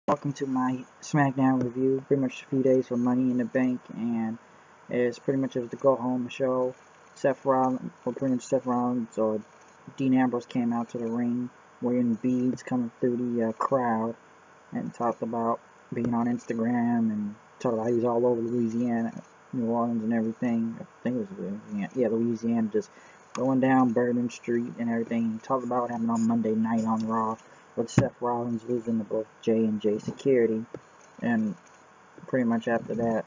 Welcome to my Smackdown review. Pretty much a few days for Money in the Bank, and it's pretty much the go home show. Seth Rollins, or Dean Ambrose came out to the ring wearing beads coming through the crowd and talked about being on Instagram and talked about he was all over Louisiana, New Orleans, and everything. I think it was Louisiana. Yeah, Louisiana, just going down Bourbon Street and everything. He talked about what happened on Monday night on Raw with Seth Rollins losing to both J&J Security, and pretty much after that,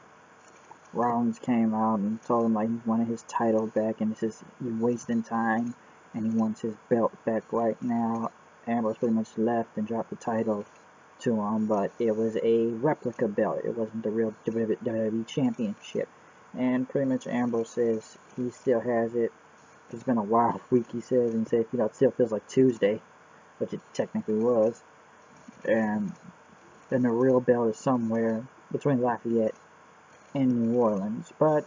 Rollins came out and told him like he wanted his title back, and he's wasting time, and he wants his belt back right now. Ambrose pretty much left and dropped the title to him, but it was a replica belt. It wasn't the real WWE Championship, and pretty much Ambrose says he still has it. It's been a wild week, he says, and said it still feels like Tuesday, which it technically was, and then the real belt is somewhere between Lafayette and New Orleans, but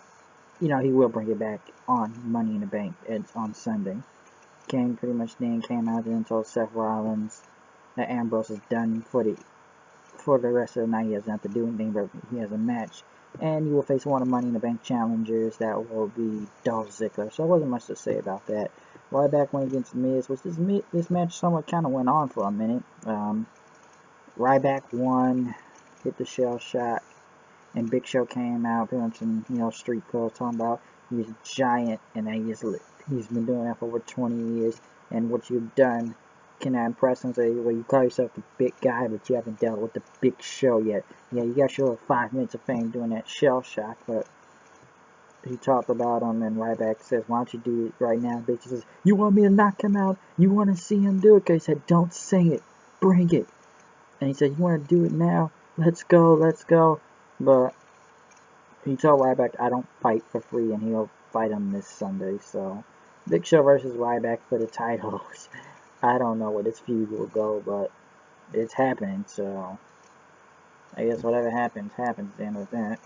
he will bring it back on Money in the Bank. It's on Sunday. Kane pretty much then came out and told Seth Rollins that Ambrose is done for the rest of the night. He doesn't have to do anything, but he has a match, and he will face one of Money in the Bank challengers. That will be Dolph Ziggler. So there wasn't much to say about that. Ryback went against Miz, which this match somewhat kind of went on for a minute. Ryback won, hit the shell shock, and Big Show came out, pretty much in street clothes, talking about he's a giant and that he's been doing that for over 20 years, and what you've done cannot impress him. Say, well, you call yourself the big guy, but you haven't dealt with the Big Show yet. Yeah, you got your 5 minutes of fame doing that shell shock, but he talked about him, and Ryback says, why don't you do it right now? Bitch says, you want me to knock him out? You want to see him do it? Because he said, don't say it, bring it. And he said, you want to do it now? Let's go. But he told Ryback, I don't fight for free, and he'll fight him this Sunday. So Big Show versus Ryback for the titles. I don't know where this feud will go, but it's happening. So I guess whatever happens at the end of that.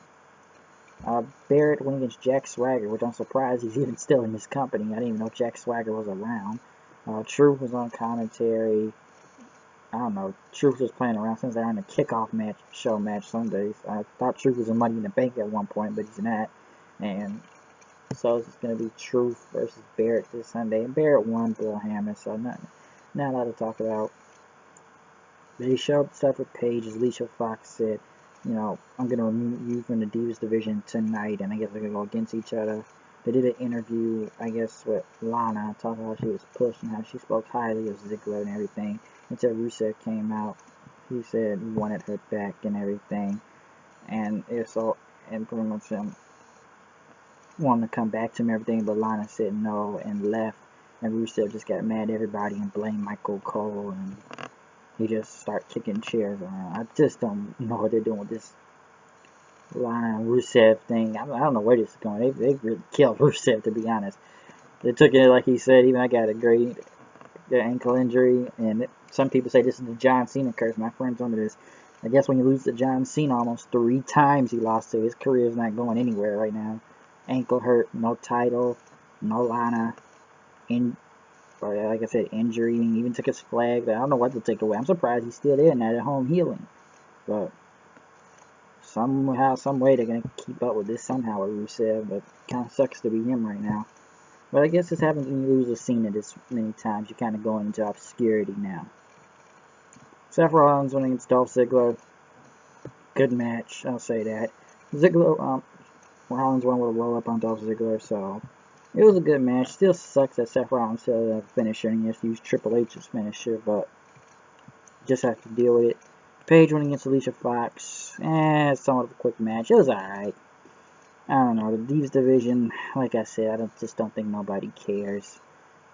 Barrett went against Jack Swagger, which I'm surprised he's even still in this company. I didn't even know Jack Swagger was around. Truth was on commentary. I don't know. Truth was playing around since they're on the kickoff match Sundays. I thought Truth was in Money in the Bank at one point, but he's not. And so it's going to be Truth versus Barrett this Sunday. And Barrett won Bill Hammer, so not a lot to talk about. They showed stuff with Paige, as Alicia Fox said, I'm going to remove you from the Divas division tonight, and I guess they're going to go against each other. They did an interview, I guess, with Lana, talking about how she was pushed and how she spoke highly of Ziggler and everything. Until Rusev came out, he said he wanted her back and everything. And and pretty much wanted to come back to him and everything, but Lana said no and left. And Rusev just got mad at everybody and blamed Michael Cole, and he just started kicking chairs around. I just don't know what they're doing with this Lana Rusev thing. I don't know where this is going. They really killed Rusev, to be honest. They took it like he said, even I got a great ankle injury, and some people say this is the John Cena curse. My friend's under this. I guess when you lose to John Cena almost 3 times he lost to, his career is not going anywhere right now. Ankle hurt, no title, no Lana, like I said, injury, and even took his flag. I don't know what to take away. I'm surprised he's still there and not at home healing. But somehow, some way, they're going to keep up with this somehow with Rusev, but it kind of sucks to be him right now. But I guess this happens when you lose a Cena this many times. You're kind of going into obscurity now. Seth Rollins went against Dolph Ziggler. Good match, I'll say that. Rollins went with a roll-up on Dolph Ziggler, so it was a good match. Still sucks that Seth Rollins still has a finisher and he has to use Triple H's finisher, but just have to deal with it. Paige went against Alicia Fox. Somewhat of a quick match. It was alright. I don't know, the Divas division, like I said, I just don't think nobody cares.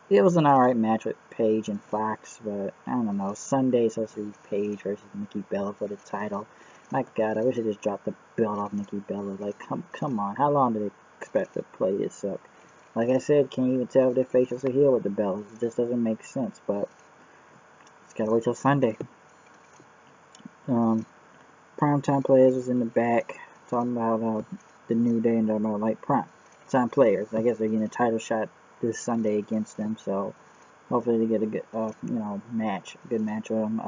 It was an alright match with Paige and Fox, but I don't know. Sunday supposed to be Paige versus Nikki Bella for the title. My God, I wish they just dropped the belt off Nikki Bella. Like, come on, how long do they expect to play this up? Like I said, can't even tell if their facials are healed with the bells. It just doesn't make sense, but just gotta wait till Sunday. Primetime Players was in the back talking about the New Day and talking about like Primetime Players. I guess they're getting a title shot this Sunday against them, so hopefully they get a good match, a good match with them.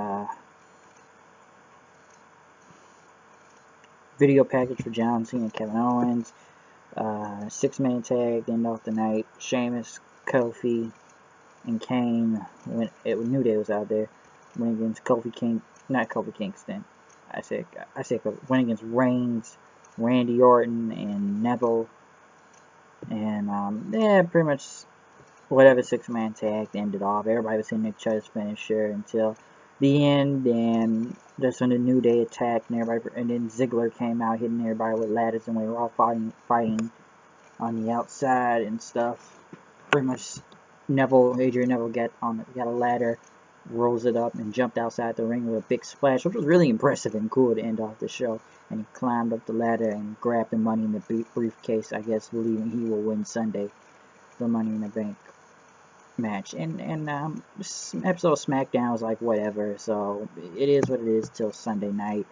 video package for John Cena and Kevin Owens. 6-man tag to end off the night. Sheamus, Kofi, and Kane. When New Day was out there, went against not Kofi Kingston. I said went against Reigns, Randy Orton, and Neville. And yeah, pretty much whatever 6-man tag ended off. Everybody was hitting each other's finisher until the end, and just when the New Day attacked, and then Ziggler came out hitting everybody with ladders, and we were all fighting on the outside and stuff. Pretty much, Adrian Neville got a ladder, rolls it up, and jumped outside the ring with a big splash, which was really impressive and cool to end off the show. And he climbed up the ladder and grabbed the Money in the briefcase, I guess, believing he will win Sunday, the Money in the Bank match. And this episode of Smackdown was like whatever, so it is what it is till Sunday night.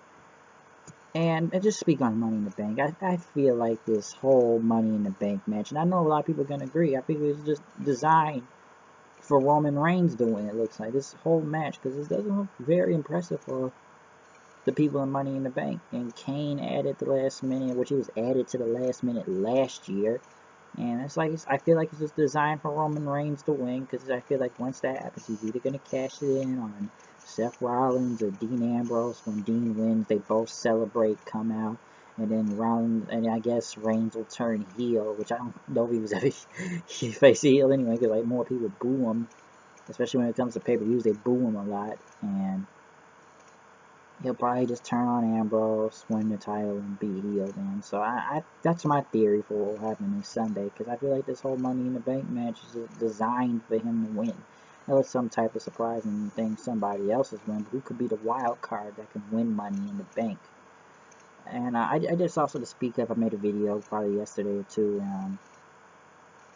And I just speak on Money in the Bank. I feel like this whole Money in the Bank match, and I know a lot of people are going to agree, I think it was just designed for Roman Reigns to win, it looks like, this whole match, because it doesn't look very impressive for the people in Money in the Bank. And Kane added the last minute, which he was added to the last minute last year. And it's like, I feel like it's just designed for Roman Reigns to win, because I feel like once that happens, he's either going to cash it in on Seth Rollins or Dean Ambrose. When Dean wins, they both celebrate, come out, and then Rollins, and I guess Reigns will turn heel, which I don't know if he was ever face heel anyway, because like more people boo him, especially when it comes to pay-per-views, they boo him a lot, and he'll probably just turn on Ambrose, win the title, and be healed then. So that's my theory for what will happen this Sunday, because I feel like this whole Money in the Bank match is designed for him to win. Unless some type of surprising thing somebody else is win, but who could be the wild card that can win Money in the Bank? And I just also to speak up, I made a video probably yesterday or two.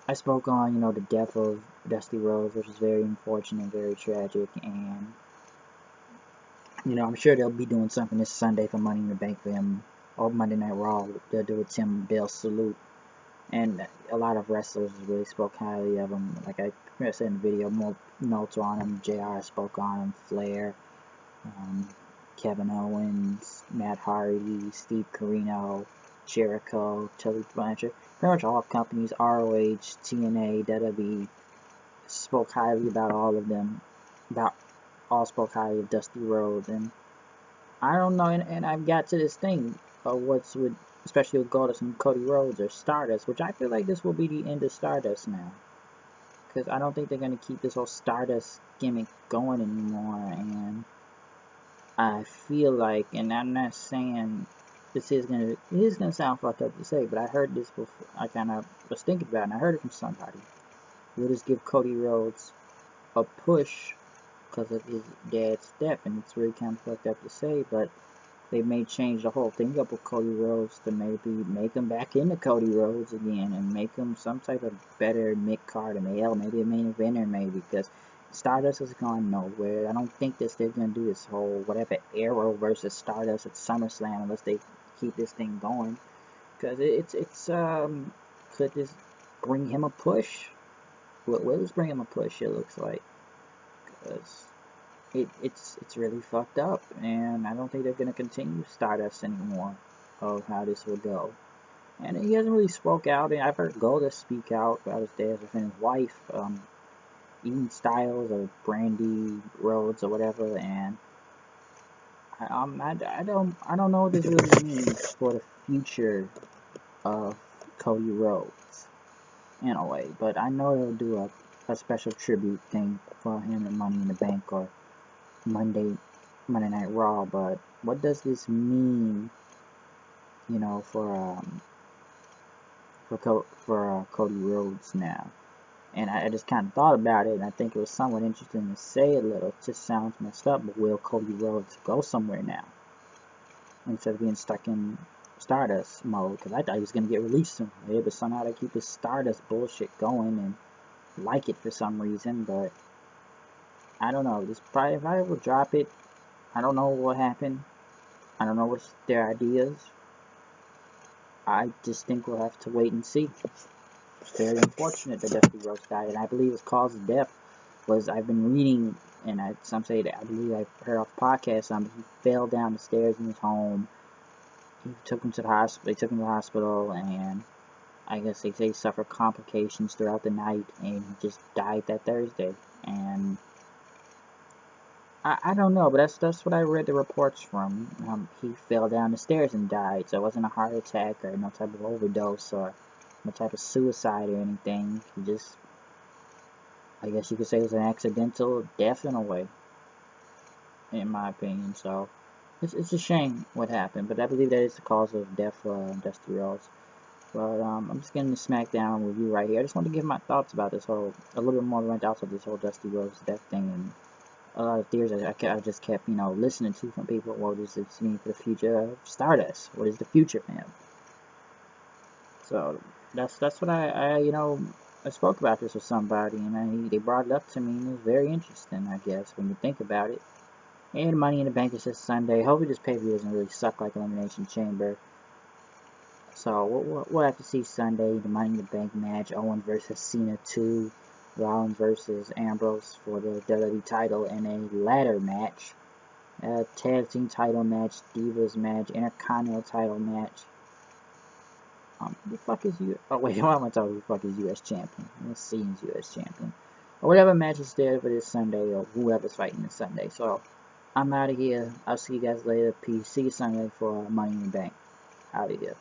I spoke on, the death of Dusty Rhodes, which is very unfortunate, very tragic, and I'm sure they'll be doing something this Sunday for Money in the Bank for him, or Monday Night Raw. They'll do a Tim Bell salute. And a lot of wrestlers really spoke highly of him. Like I said in the video, more notes on him. JR spoke on him, Flair, Kevin Owens, Matt Hardy, Steve Corino, Jericho, Tully Blanchard. Pretty much all companies, ROH, TNA, WWE, spoke highly about all of them. All spoke highly of Dusty Rhodes. And I don't know, and I've got to this thing of what's with, especially with Goldust and Cody Rhodes or Stardust, which I feel like this will be the end of Stardust now. Because I don't think they're going to keep this whole Stardust gimmick going anymore. And I feel like, and I'm not saying it is going to sound fucked up to say, but I heard this before. I kind of was thinking about it, and I heard it from somebody. We'll just give Cody Rhodes a push because of his dad's death, and it's really kind of fucked up to say, but they may change the whole thing up with Cody Rhodes to maybe make him back into Cody Rhodes again and make him some type of better mid-card or maybe a main eventer maybe, because Stardust has gone nowhere. I don't think that they're going to do this whole whatever Arrow versus Stardust at SummerSlam unless they keep this thing going, because could this bring him a push? Will this bring him a push, it looks like, because it's really fucked up, and I don't think they're going to continue Stardust anymore of how this will go. And he hasn't really spoke out, and I've heard Goldust speak out about his dad and his wife, Eden Styles or Brandy Rhodes or whatever, and I don't know what this really means for the future of Cody Rhodes in a way, but I know they'll do a special tribute thing for him at Money in the Bank or Monday Night Raw. But what does this mean, for Cody Rhodes now? And I just kind of thought about it, and I think it was somewhat interesting to say a little. It just sounds messed up, but will Cody Rhodes go somewhere now instead of being stuck in Stardust mode? Because I thought he was going to get released soon, but somehow they keep this Stardust bullshit going and like it for some reason. But I don't know. This probably will drop it. I don't know what happened. I don't know what's their ideas. I just think we'll have to wait and see. It's very unfortunate that Dusty Rhodes died, and I believe his cause of death was, I've been reading, and some say that I believe I heard off podcast, he fell down the stairs in his home. took him to the hospital. They took him to the hospital, and I guess they suffered complications throughout the night, and he just died that Thursday. And I don't know, but that's what I read the reports from. He fell down the stairs and died, so it wasn't a heart attack or no type of overdose or no type of suicide or anything. He just, I guess you could say it was an accidental death in a way, in my opinion. So it's a shame what happened, but I believe that is the cause of death for Dusty Rhodes. But I'm just getting the Smackdown review right here. I just want to give my thoughts about this whole, a little bit more rant out of this whole Dusty Rhodes death thing, and a lot of theories I just kept, listening to from people. What does this mean for the future of Stardust? What is the future for him? So that's what I spoke about this with somebody, and they brought it up to me, and it was very interesting, I guess, when you think about it. And Money in the Bank is this Sunday. Hopefully this pay-per-view doesn't really suck like Elimination Chamber. So we'll have to see Sunday, the Money in the Bank match, Owens versus Cena 2, Rollins versus Ambrose for the WWE title, and a ladder match, a tag team title match, Divas match, Intercontinental title match. Who the fuck is you? Oh wait, why am I talking? Who the fuck is U.S. champion? Let's see who's U.S. champion. Or whatever match is there for this Sunday, or whoever's fighting this Sunday. So I'm out of here. I'll see you guys later. Peace. See you Sunday for Money in the Bank. Out of here.